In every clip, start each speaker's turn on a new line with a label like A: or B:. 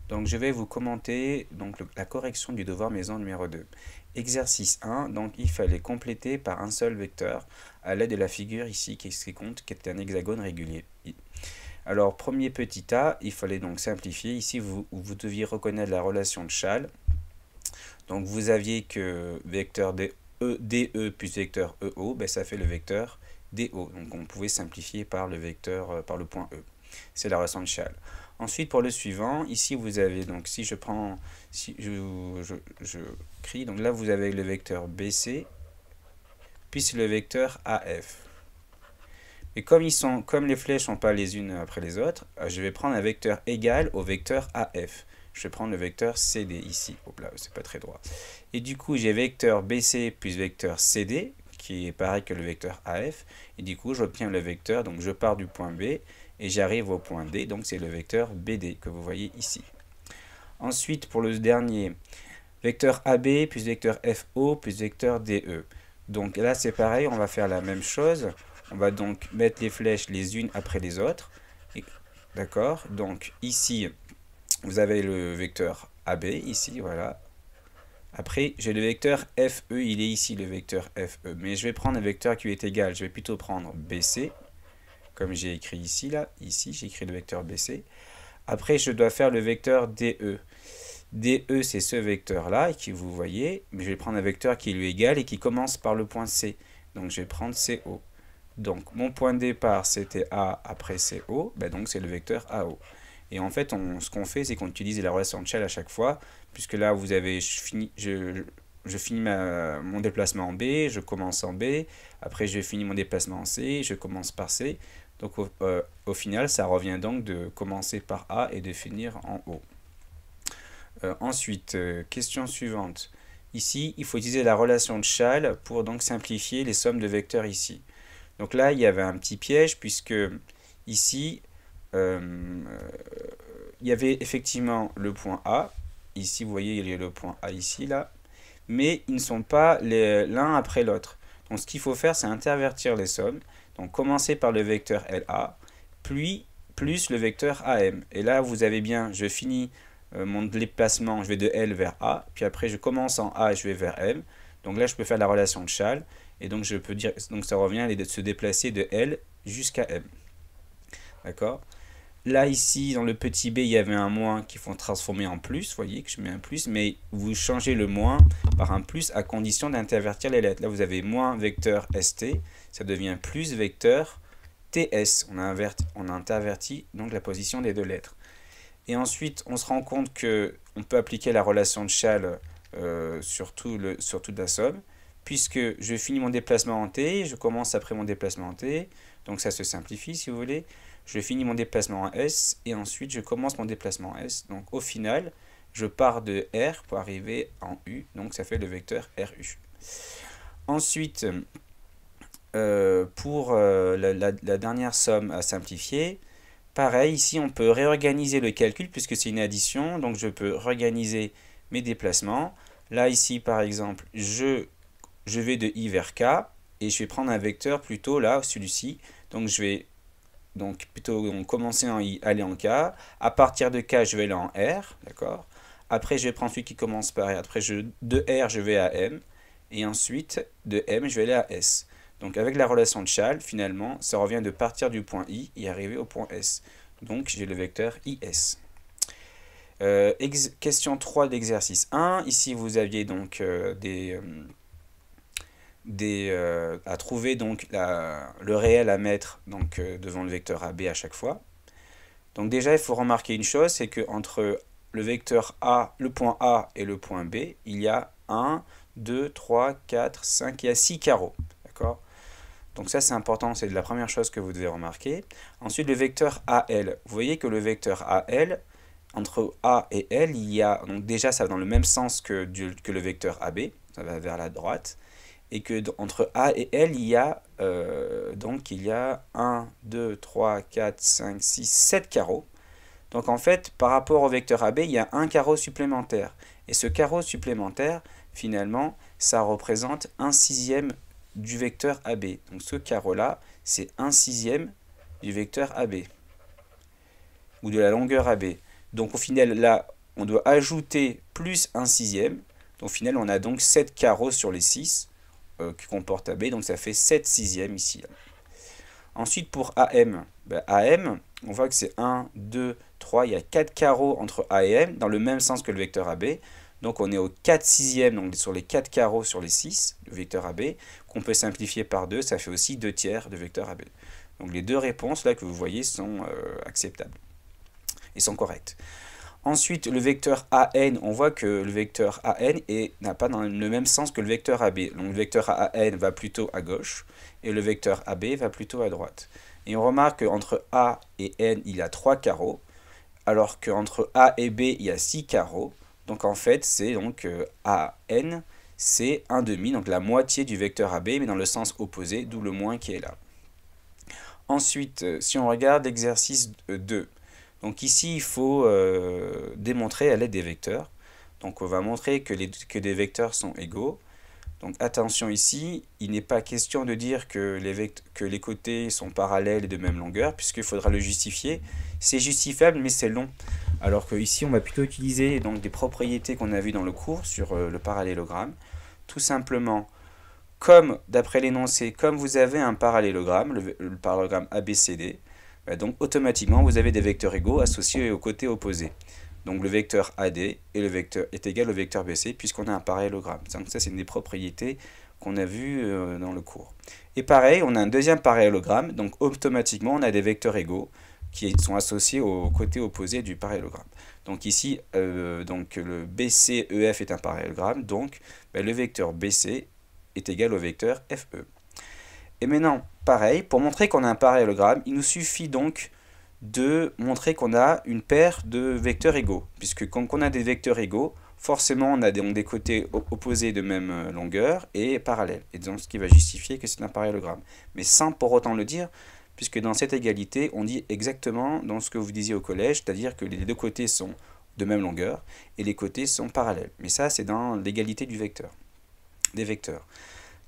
A: Donc je vais vous commenter donc, la correction du devoir maison numéro 2. Exercice 1, donc il fallait compléter par un seul vecteur à l'aide de la figure ici qui compte, qui est un hexagone régulier. Alors premier petit a, il fallait donc simplifier. Ici vous deviez reconnaître la relation de Schall. Donc vous aviez que vecteur DE plus vecteur EO, ben, ça fait le vecteur DO. Donc on pouvait simplifier par le vecteur, par le point E. C'est la relation de Schall. Ensuite, pour le suivant, ici vous avez, donc si je prends, si je crie, donc là vous avez le vecteur BC, puis le vecteur AF. Et comme les flèches ne sont pas les unes après les autres, je vais prendre un vecteur égal au vecteur AF. Je vais prendre le vecteur CD ici. Hop là, c'est pas très droit. Et du coup, j'ai vecteur BC plus vecteur CD, qui est pareil que le vecteur AF. Et du coup, j'obtiens le vecteur, donc je pars du point B, et j'arrive au point D, donc c'est le vecteur BD que vous voyez ici. Ensuite, pour le dernier, vecteur AB plus vecteur FO plus vecteur DE. Donc là, c'est pareil, on va faire la même chose. On va donc mettre les flèches les unes après les autres. D'accord? Donc ici, vous avez le vecteur AB, ici, voilà. Après, j'ai le vecteur FE, il est ici, le vecteur FE. Mais je vais prendre un vecteur qui est égal. Je vais plutôt prendre BC, comme j'ai écrit ici, là. Ici, j'ai écrit le vecteur BC. Après, je dois faire le vecteur DE. DE, c'est ce vecteur-là, qui vous voyez. Mais je vais prendre un vecteur qui lui est égal et qui commence par le point C. Donc, je vais prendre CO. Donc, mon point de départ, c'était A après CO. Ben donc, c'est le vecteur AO. Et en fait, ce qu'on fait, c'est qu'on utilise la relation de Schall à chaque fois. Puisque là, vous avez je finis mon déplacement en B, je commence en B. Après, je finis mon déplacement en C, je commence par C. Donc, au final, ça revient donc de commencer par A et de finir en O. Ensuite, question suivante. Ici, il faut utiliser la relation de Schall pour donc simplifier les sommes de vecteurs ici. Donc là, il y avait un petit piège puisque ici, il y avait effectivement le point A. Ici, vous voyez, il y a le point A ici, là. Mais ils ne sont pas l'un après l'autre. Donc ce qu'il faut faire, c'est intervertir les sommes. Donc commencer par le vecteur LA, puis plus le vecteur AM. Et là, vous avez bien, je finis mon déplacement, je vais de L vers A, puis après je commence en A et je vais vers M. Donc là, je peux faire la relation de Schall. Et donc, je peux dire, donc ça revient à se déplacer de L jusqu'à M. D'accord? Là, ici, dans le petit b, il y avait un moins qu'il faut transformer en plus. Vous voyez que je mets un plus, mais vous changez le moins par un plus à condition d'intervertir les lettres. Là, vous avez moins vecteur ST, ça devient plus vecteur TS. On a interverti donc la position des deux lettres. Et ensuite, on se rend compte qu'on peut appliquer la relation de Schall sur toute la somme, puisque je finis mon déplacement en T, je commence après mon déplacement en T, donc ça se simplifie si vous voulez. Je finis mon déplacement en S, et ensuite je commence mon déplacement en S. Donc au final, je pars de R pour arriver en U, donc ça fait le vecteur RU. Ensuite, pour la dernière somme à simplifier, pareil, ici on peut réorganiser le calcul puisque c'est une addition, donc je peux réorganiser mes déplacements. Là, ici, par exemple, je vais de I vers K et je vais prendre un vecteur plutôt là, celui-ci. Donc je vais plutôt commencer en I, aller en K. À partir de K, je vais aller en R, d'accord. Après, je vais prendre celui qui commence par R. Après, de R, je vais à M. Et ensuite, de M, je vais aller à S. Donc avec la relation de Schall, finalement, ça revient de partir du point I et arriver au point S. Donc j'ai le vecteur IS. Question 3 d'exercice 1. Ici, vous aviez donc à trouver donc le réel à mettre donc, devant le vecteur AB à chaque fois. Donc déjà, il faut remarquer une chose, c'est que entre le vecteur A, le point A et le point B, il y a 1, 2, 3, 4, 5, il y a 6 carreaux. D'accord? Donc ça, c'est important, c'est la première chose que vous devez remarquer. Ensuite, le vecteur AL. Vous voyez que le vecteur AL, entre A et L, il y a, donc déjà, ça va dans le même sens que le vecteur AB, ça va vers la droite. Et que entre A et L, il y a 1, 2, 3, 4, 5, 6, 7 carreaux. Donc en fait, par rapport au vecteur AB, il y a un carreau supplémentaire. Et ce carreau supplémentaire, finalement, ça représente 1/6 du vecteur AB. Donc ce carreau-là, c'est 1/6 du vecteur AB. Ou de la longueur AB. Donc au final, là, on doit ajouter plus un sixième. Donc, au final, on a donc 7 carreaux sur les 6 qui comportent AB. Donc, ça fait 7 sixièmes ici. Ensuite, pour AM, AM, on voit que c'est 1, 2, 3. Il y a 4 carreaux entre A et M dans le même sens que le vecteur AB. Donc, on est au 4 sixièmes, donc sur les 4 carreaux sur les 6, le vecteur AB, qu'on peut simplifier par 2. Ça fait aussi 2 tiers de vecteur AB. Donc, les deux réponses là que vous voyez sont acceptables et sont correctes. Ensuite, le vecteur AN, on voit que le vecteur AN n'a pas dans le même sens que le vecteur AB. Donc, le vecteur AN va plutôt à gauche et le vecteur AB va plutôt à droite. Et on remarque qu'entre A et N, il y a 3 carreaux, alors qu'entre A et B, il y a 6 carreaux. Donc, en fait, c'est donc AN, c'est 1/2, donc la moitié du vecteur AB, mais dans le sens opposé, d'où le moins qui est là. Ensuite, si on regarde l'exercice 2, donc ici, il faut démontrer à l'aide des vecteurs. Donc on va montrer que des vecteurs sont égaux. Donc attention ici, il n'est pas question de dire que les côtés sont parallèles et de même longueur, puisqu'il faudra le justifier. C'est justifiable, mais c'est long. Alors que ici, on va plutôt utiliser donc, des propriétés qu'on a vues dans le cours sur le parallélogramme. Tout simplement, comme d'après l'énoncé, comme vous avez un parallélogramme, le parallélogramme ABCD, donc automatiquement vous avez des vecteurs égaux associés aux côtés opposés. Donc le vecteur AD est égal au vecteur BC puisqu'on a un parallélogramme. Donc ça c'est une des propriétés qu'on a vues dans le cours. Et pareil, on a un deuxième parallélogramme, donc automatiquement on a des vecteurs égaux qui sont associés aux côtés opposés du parallélogramme. Donc ici, donc le BCEF est un parallélogramme, donc le vecteur BC est égal au vecteur FE. Et maintenant, pareil, pour montrer qu'on a un parallélogramme, il nous suffit donc de montrer qu'on a une paire de vecteurs égaux. Puisque quand on a des vecteurs égaux, forcément on a des côtés opposés de même longueur et parallèles. Et donc ce qui va justifier que c'est un parallélogramme. Mais sans pour autant le dire, puisque dans cette égalité, on dit exactement dans ce que vous disiez au collège, c'est-à-dire que les deux côtés sont de même longueur et les côtés sont parallèles. Mais ça, c'est dans l'égalité du vecteur, des vecteurs.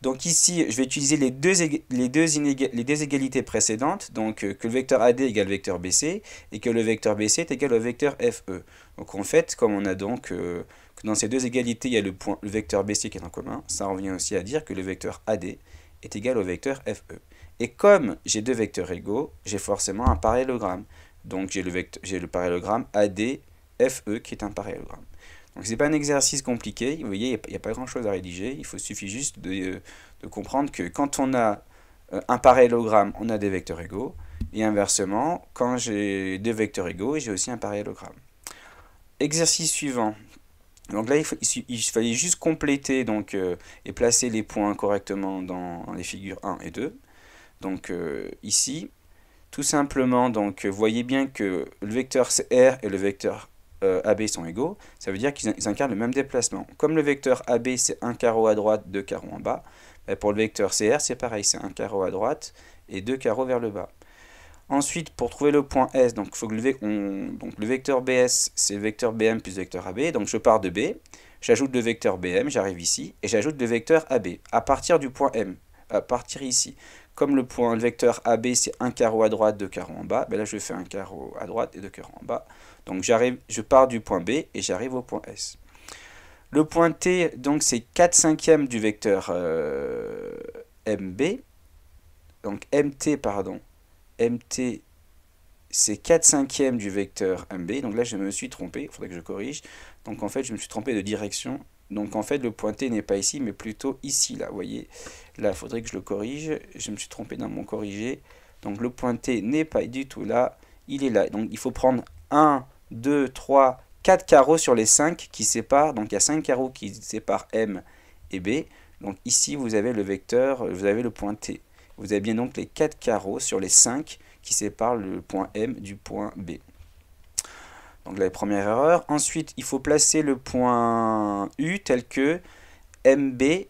A: Donc ici, je vais utiliser les deux égalités précédentes, donc que le vecteur AD égale le vecteur BC, et que le vecteur BC est égal au vecteur FE. Donc en fait, comme on a donc que dans ces deux égalités, il y a le vecteur BC qui est en commun, ça revient aussi à dire que le vecteur AD est égal au vecteur FE. Et comme j'ai deux vecteurs égaux, j'ai forcément un parallélogramme. Donc j'ai le parallélogramme AD FE qui est un parallélogramme. Donc ce n'est pas un exercice compliqué, vous voyez, il n'y a pas grand chose à rédiger, suffit juste de comprendre que quand on a un parallélogramme, on a des vecteurs égaux, et inversement, quand j'ai deux vecteurs égaux, j'ai aussi un parallélogramme. Exercice suivant. Donc là, il fallait juste compléter donc, et placer les points correctement dans les figures 1 et 2. Donc ici, tout simplement, donc, vous voyez bien que le vecteur CR et le vecteur AB sont égaux, ça veut dire qu'ils incarnent le même déplacement. Comme le vecteur AB c'est un carreau à droite, deux carreaux en bas, pour le vecteur CR c'est pareil, c'est un carreau à droite et deux carreaux vers le bas. Ensuite, pour trouver le point S, donc, faut que le vecteur BS c'est le vecteur BM plus le vecteur AB, donc je pars de B, j'ajoute le vecteur BM, j'arrive ici, et j'ajoute le vecteur AB, à partir du point M, à partir ici. Comme le vecteur AB c'est un carreau à droite, deux carreaux en bas, là je fais un carreau à droite et deux carreaux en bas. Donc je pars du point B et j'arrive au point S. Le point T, donc c'est 4/5 du vecteur MB. Donc MT, pardon. MT, c'est 4/5 du vecteur MB. Donc là, je me suis trompé. Il faudrait que je corrige. Donc en fait, je me suis trompé de direction. Donc en fait, le point T n'est pas ici, mais plutôt ici, là. Vous voyez, là, il faudrait que je le corrige. Je me suis trompé dans mon corrigé. Donc le point T n'est pas du tout là. Il est là. Donc il faut prendre 1, 2, 3, 4 carreaux sur les 5 qui séparent. Donc il y a 5 carreaux qui séparent M et B. Donc ici, vous avez le vecteur, vous avez le point T. Vous avez bien donc les 4 carreaux sur les 5 qui séparent le point M du point B. Donc la première erreur. Ensuite, il faut placer le point U tel que MB.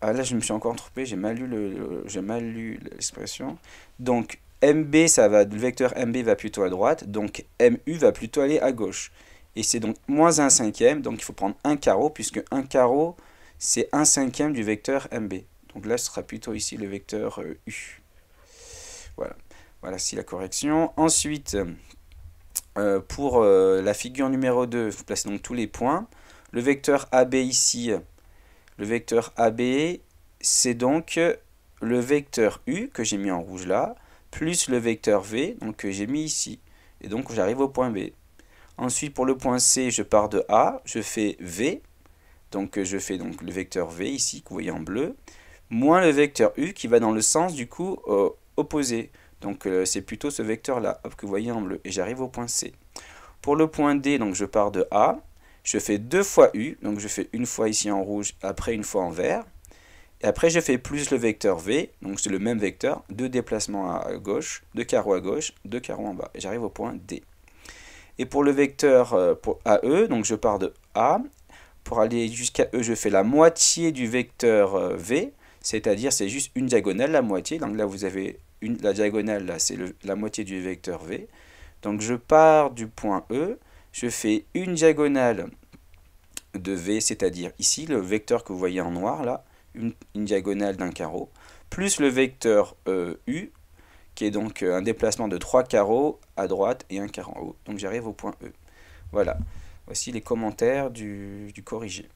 A: Ah là, je me suis encore trompé, j'ai mal lu l'expression. Donc MB, le vecteur MB va plutôt à droite, donc MU va plutôt aller à gauche. Et c'est donc moins 1/5, donc il faut prendre un carreau, puisque un carreau, c'est 1/5 du vecteur MB. Donc là, ce sera plutôt ici le vecteur U. Voilà, voilà, c'est la correction. Ensuite, Pour la figure numéro 2, vous placez donc tous les points. Le vecteur AB ici, le vecteur AB, c'est donc le vecteur U que j'ai mis en rouge là, plus le vecteur V donc, que j'ai mis ici. Et donc j'arrive au point B. Ensuite pour le point C, je pars de A, je fais V, donc je fais donc le vecteur V ici que vous voyez en bleu, moins le vecteur U qui va dans le sens du coup opposé. Donc c'est plutôt ce vecteur là que vous voyez en bleu. Et j'arrive au point C. Pour le point D, donc je pars de A, je fais 2 fois U, donc je fais une fois ici en rouge, après une fois en vert. Et après je fais plus le vecteur V, donc c'est le même vecteur, 2 déplacements à gauche, 2 carreaux à gauche, 2 carreaux en bas. Et j'arrive au point D. Et pour le vecteur pour AE, donc je pars de A, pour aller jusqu'à E, je fais la moitié du vecteur V, c'est-à-dire c'est juste une diagonale, la moitié. Donc là vous avez la diagonale, là c'est la moitié du vecteur V. Donc je pars du point E, je fais une diagonale de V, c'est-à-dire ici le vecteur que vous voyez en noir là, une diagonale d'un carreau, plus le vecteur U, qui est donc un déplacement de 3 carreaux à droite et un carreau en haut. Donc j'arrive au point E. Voilà, voici les commentaires du corrigé.